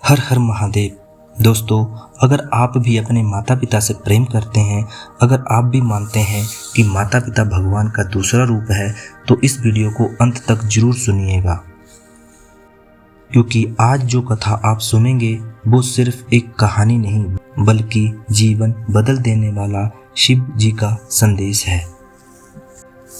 हर हर महादेव। दोस्तों, अगर आप भी अपने माता पिता से प्रेम करते हैं, अगर आप भी मानते हैं कि माता पिता भगवान का दूसरा रूप है, तो इस वीडियो को अंत तक जरूर सुनिएगा, क्योंकि आज जो कथा आप सुनेंगे वो सिर्फ एक कहानी नहीं बल्कि जीवन बदल देने वाला शिव जी का संदेश है।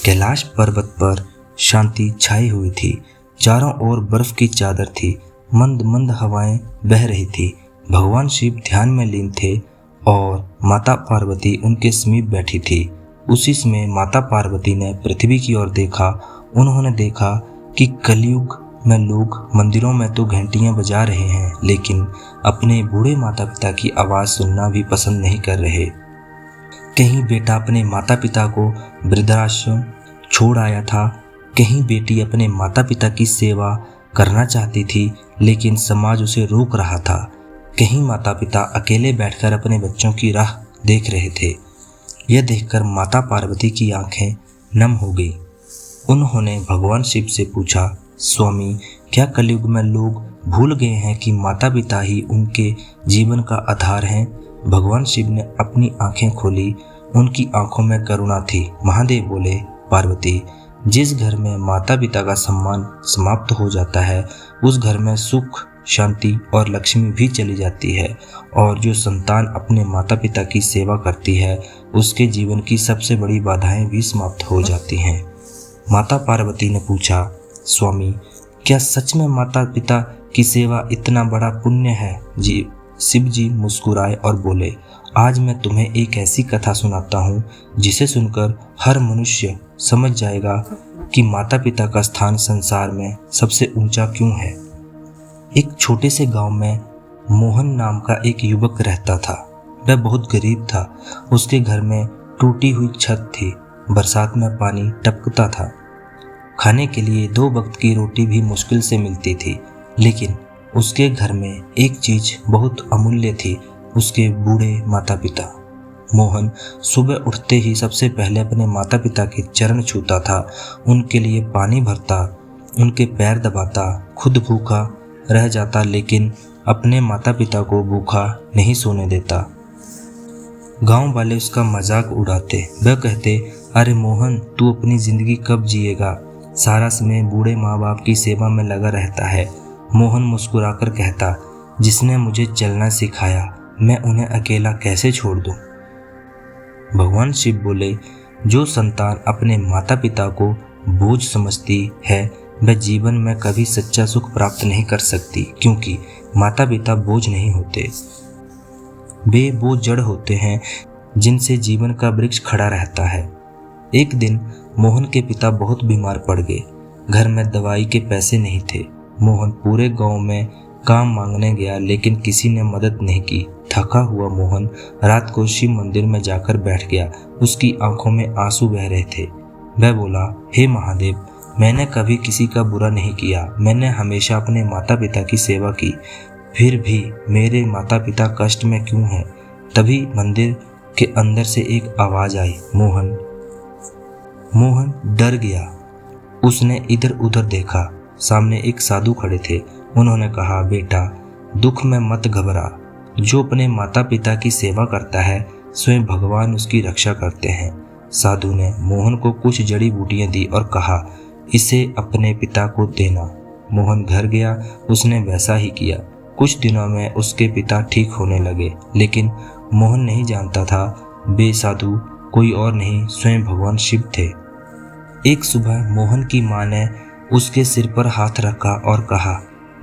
कैलाश पर्वत पर शांति छाई हुई थी। चारों ओर बर्फ की चादर थी। मंद मंद हवाएं बह रही थी। भगवान शिव ध्यान में लीन थे और माता पार्वती उनके समीप बैठी थी। उसी समय माता पार्वती ने पृथ्वी की ओर देखा। उन्होंने देखा कि कलयुग में लोग मंदिरों में तो घंटियां बजा रहे हैं, लेकिन अपने बूढ़े माता पिता की आवाज़ सुनना भी पसंद नहीं कर रहे। कहीं बेटा अपने माता पिता को वृद्धाश्रम छोड़ आया था, कहीं बेटी अपने माता पिता की सेवा करना चाहती थी, लेकिन समाज उसे रोक रहा था। कहीं माता पिता अकेले बैठकर अपने बच्चों की राह देख रहे थे। यह देखकर माता पार्वती की आंखें नम हो गई। उन्होंने भगवान शिव से पूछा, स्वामी, क्या कलयुग में लोग भूल गए हैं कि माता पिता ही उनके जीवन का आधार हैं? भगवान शिव ने अपनी आंखें खोली। उनकी आंखों में करुणा थी। महादेव बोले, पार्वती, जिस घर में माता पिता का सम्मान समाप्त हो जाता है, उस घर में सुख, शांति और लक्ष्मी भी चली जाती है। और जो संतान अपने माता पिता की सेवा करती है, उसके जीवन की सबसे बड़ी बाधाएं भी समाप्त हो जाती हैं। माता पार्वती ने पूछा, स्वामी, क्या सच में माता पिता की सेवा इतना बड़ा पुण्य है? जी। शिव जी मुस्कुराए और बोले, आज मैं तुम्हें एक ऐसी कथा सुनाता हूँ जिसे सुनकर हर मनुष्य समझ जाएगा कि माता पिता का स्थान संसार में सबसे ऊंचा क्यों है। एक छोटे से गांव में मोहन नाम का एक युवक रहता था। वह बहुत गरीब था। उसके घर में टूटी हुई छत थी। बरसात में पानी टपकता था। खाने के लिए 2 वक्त की रोटी भी मुश्किल से मिलती थी। लेकिन उसके घर में एक चीज बहुत अमूल्य थी, उसके बूढ़े माता पिता। मोहन सुबह उठते ही सबसे पहले अपने माता पिता के चरण छूता था, उनके लिए पानी भरता, उनके पैर दबाता, खुद भूखा रह जाता, लेकिन अपने माता पिता को भूखा नहीं सोने देता। गांव वाले उसका मजाक उड़ाते। वह कहते, अरे मोहन, तू अपनी जिंदगी कब जिएगा? सारा समय बूढ़े माँ बाप की सेवा में लगा रहता है। मोहन मुस्कुराकर कहता, जिसने मुझे चलना सिखाया, मैं उन्हें अकेला कैसे छोड़ दूं? भगवान शिव बोले, जो संतान अपने माता पिता को बोझ समझती है, वह जीवन में कभी सच्चा सुख प्राप्त नहीं कर सकती, क्योंकि माता पिता बोझ नहीं होते। वे वो जड़ होते हैं जिनसे जीवन का वृक्ष खड़ा रहता है। एक दिन मोहन के पिता बहुत बीमार पड़ गए। घर में दवाई के पैसे नहीं थे। मोहन पूरे गांव में काम मांगने गया, लेकिन किसी ने मदद नहीं की। थका हुआ मोहन रात को शिव मंदिर में जाकर बैठ गया। उसकी आंखों में आंसू बह रहे थे। वह बोला, हे महादेव, मैंने कभी किसी का बुरा नहीं किया। मैंने हमेशा अपने माता पिता की सेवा की, फिर भी मेरे माता पिता कष्ट में क्यों हैं? तभी मंदिर के अंदर से एक आवाज आई, मोहन। मोहन डर गया। उसने इधर उधर देखा। सामने एक साधु खड़े थे। उन्होंने कहा, बेटा, दुख में मत घबरा। जो अपने माता पिता की सेवा करता है, स्वयं भगवान उसकी रक्षा करते हैं। साधु ने मोहन को कुछ जड़ी बूटियां दी और कहा, इसे अपने पिता को देना। मोहन घर गया। उसने वैसा ही किया। कुछ दिनों में उसके पिता ठीक होने लगे, लेकिन मोहन नहीं जानता था वे साधु कोई और नहीं, स्वयं भगवान शिव थे। एक सुबह मोहन की माँ ने उसके सिर पर हाथ रखा और कहा,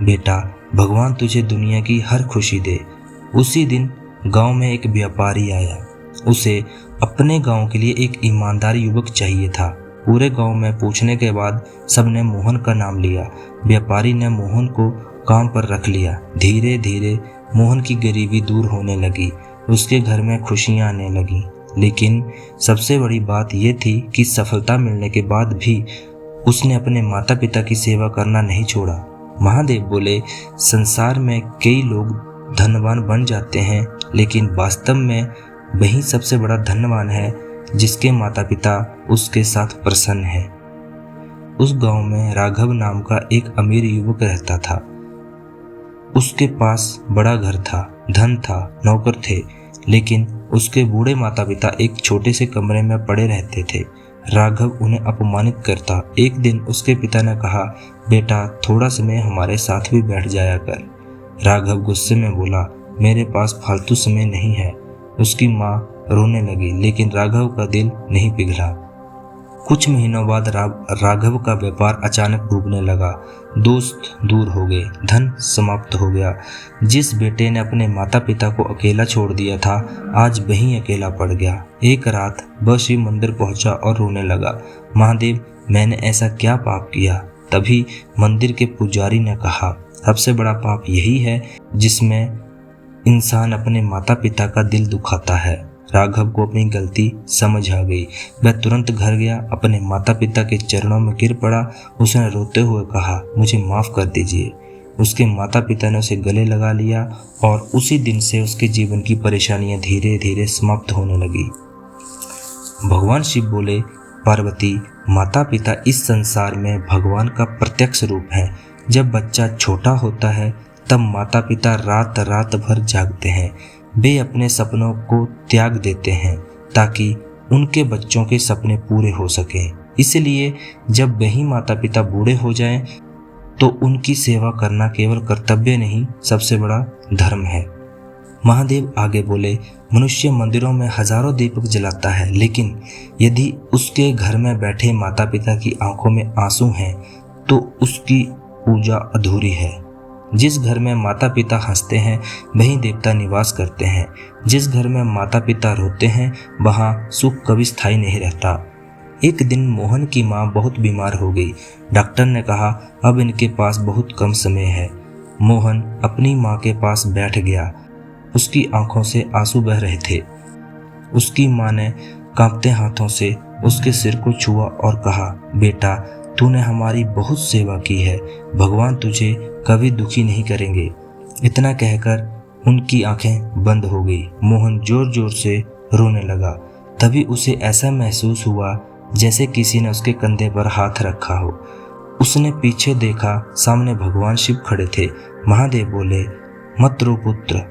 बेटा, भगवान तुझे दुनिया की हर खुशी दे। उसी दिन गांव में एक व्यापारी आया। उसे अपने गांव के लिए एक ईमानदार युवक चाहिए था। पूरे गांव में पूछने के बाद सबने मोहन का नाम लिया। व्यापारी ने मोहन को काम पर रख लिया। धीरे धीरे मोहन की गरीबी दूर होने लगी। उसके घर में खुशियां आने लगी। लेकिन सबसे बड़ी बात यह थी कि सफलता मिलने के बाद भी उसने अपने माता पिता की सेवा करना नहीं छोड़ा। महादेव बोले, संसार में कई लोग धनवान बन जाते हैं, लेकिन वास्तव में वही सबसे बड़ा धनवान है जिसके माता पिता उसके साथ प्रसन्न है। उस गांव में राघव नाम का एक अमीर युवक रहता था। उसके पास बड़ा घर था, धन था, नौकर थे, लेकिन उसके बूढ़े माता पिता एक छोटे से कमरे में पड़े रहते थे। राघव उन्हें अपमानित करता। एक दिन उसके पिता ने कहा, बेटा थोड़ा समय हमारे साथ भी बैठ जाया कर। राघव गुस्से में बोला, मेरे पास फालतू समय नहीं है। उसकी माँ रोने लगी, लेकिन राघव का दिल नहीं पिघला। कुछ महीनों बाद राघव का व्यापार अचानक डूबने लगा। दोस्त दूर हो गए, धन समाप्त हो गया। जिस बेटे ने अपने माता पिता को अकेला छोड़ दिया था, आज वही अकेला पड़ गया। एक रात वह शिव मंदिर पहुंचा और रोने लगा, महादेव मैंने ऐसा क्या पाप किया। तभी मंदिर के पुजारी ने कहा, सबसे बड़ा पाप यही है जिसमें इंसान अपने माता पिता का दिल दुखाता है। राघव को अपनी गलती समझ आ गई। वह तुरंत घर गया, अपने माता पिता के चरणों में गिर पड़ा। उसने रोते हुए कहा, मुझे माफ़ कर दीजिए। उसके माता पिता ने उसे गले लगा लिया और उसी दिन से उसके जीवन की परेशानियां धीरे धीरे समाप्त होने लगी। भगवान शिव बोले, पार्वती माता पिता इस संसार में भगवान का प्रत्यक्ष रूप है। जब बच्चा छोटा होता है तब माता पिता रात रात भर जागते हैं। वे अपने सपनों को त्याग देते हैं ताकि उनके बच्चों के सपने पूरे हो सकें। इसलिए जब वही माता पिता बूढ़े हो जाएं तो उनकी सेवा करना केवल कर्तव्य नहीं, सबसे बड़ा धर्म है। महादेव आगे बोले, मनुष्य मंदिरों में हजारों दीपक जलाता है, लेकिन यदि उसके घर में बैठे माता पिता की आंखों में आंसू हैं तो उसकी पूजा अधूरी है। जिस घर में माता पिता हंसते हैं वहीं देवता निवास करते हैं। जिस घर में माता पिता रोते हैं वहाँ सुख कभी स्थायी नहीं रहता। एक दिन मोहन की माँ बहुत बीमार हो गई। डॉक्टर ने कहा, अब इनके पास बहुत कम समय है। मोहन अपनी माँ के पास बैठ गया। उसकी आंखों से आंसू बह रहे थे। उसकी माँ ने कांपते हाथों से उसके सिर को छुआ और कहा, बेटा तूने हमारी बहुत सेवा की है, भगवान तुझे कभी दुखी नहीं करेंगे। इतना कहकर उनकी आंखें बंद हो गई। मोहन जोर जोर से रोने लगा। तभी उसे ऐसा महसूस हुआ जैसे किसी ने उसके कंधे पर हाथ रखा हो। उसने पीछे देखा, सामने भगवान शिव खड़े थे। महादेव बोले, मत रो पुत्र,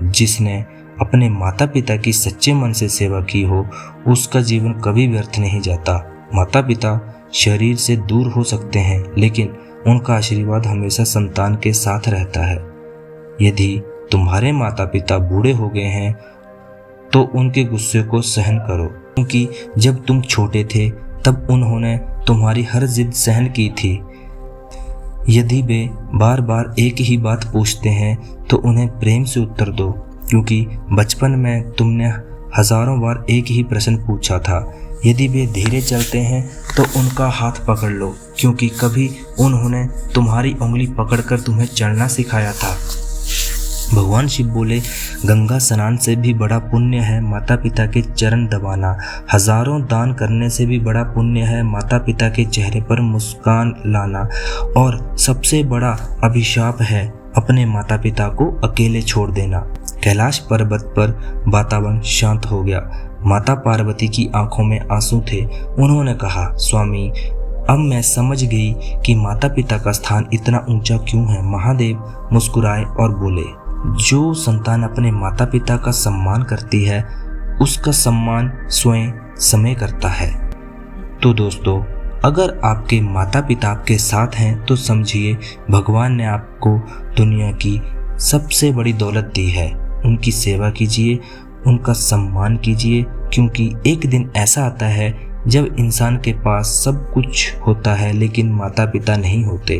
जिसने अपने माता पिता की सच्चे मन से सेवा की हो उसका जीवन कभी व्यर्थ नहीं जाता। माता पिता शरीर से दूर हो सकते हैं, लेकिन उनका आशीर्वाद हमेशा संतान के साथ रहता है। यदि तुम्हारे माता पिता बूढ़े हो गए हैं तो उनके गुस्से को सहन करो, क्योंकि जब तुम छोटे थे तब उन्होंने तुम्हारी हर जिद सहन की थी। यदि वे बार बार एक ही बात पूछते हैं तो उन्हें प्रेम से उत्तर दो, क्योंकि बचपन में तुमने हजारों बार एक ही प्रश्न पूछा था। यदि वे धीरे चलते हैं तो उनका हाथ पकड़ लो, क्योंकि कभी उन्होंने तुम्हारी उंगली पकड़कर तुम्हें चलना सिखाया था। भगवान शिव बोले, गंगा स्नान से भी बड़ा पुण्य है माता पिता के चरण दबाना। हजारों दान करने से भी बड़ा पुण्य है माता पिता के चेहरे पर मुस्कान लाना। और सबसे बड़ा अभिशाप है अपने माता पिता को अकेले छोड़ देना। कैलाश पर्वत पर वातावरण शांत हो गया। माता पार्वती की आंखों में आंसू थे। उन्होंने कहा, स्वामी अब मैं समझ गई कि माता पिता का स्थान इतना ऊंचा क्यों है। महादेव मुस्कुराए और बोले, जो संतान अपने माता पिता का सम्मान करती है उसका सम्मान स्वयं समय करता है। तो दोस्तों, अगर आपके माता पिता आपके साथ हैं तो समझिए भगवान ने आपको दुनिया की सबसे बड़ी दौलत दी है। उनकी सेवा कीजिए, उनका सम्मान कीजिए, क्योंकि एक दिन ऐसा आता है जब इंसान के पास सब कुछ होता है लेकिन माता पिता नहीं होते।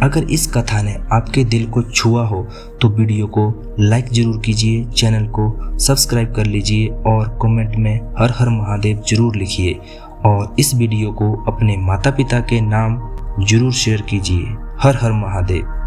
अगर इस कथा ने आपके दिल को छुआ हो तो वीडियो को लाइक जरूर कीजिए, चैनल को सब्सक्राइब कर लीजिए और कमेंट में हर हर महादेव जरूर लिखिए और इस वीडियो को अपने माता पिता के नाम जरूर शेयर कीजिए। हर हर महादेव।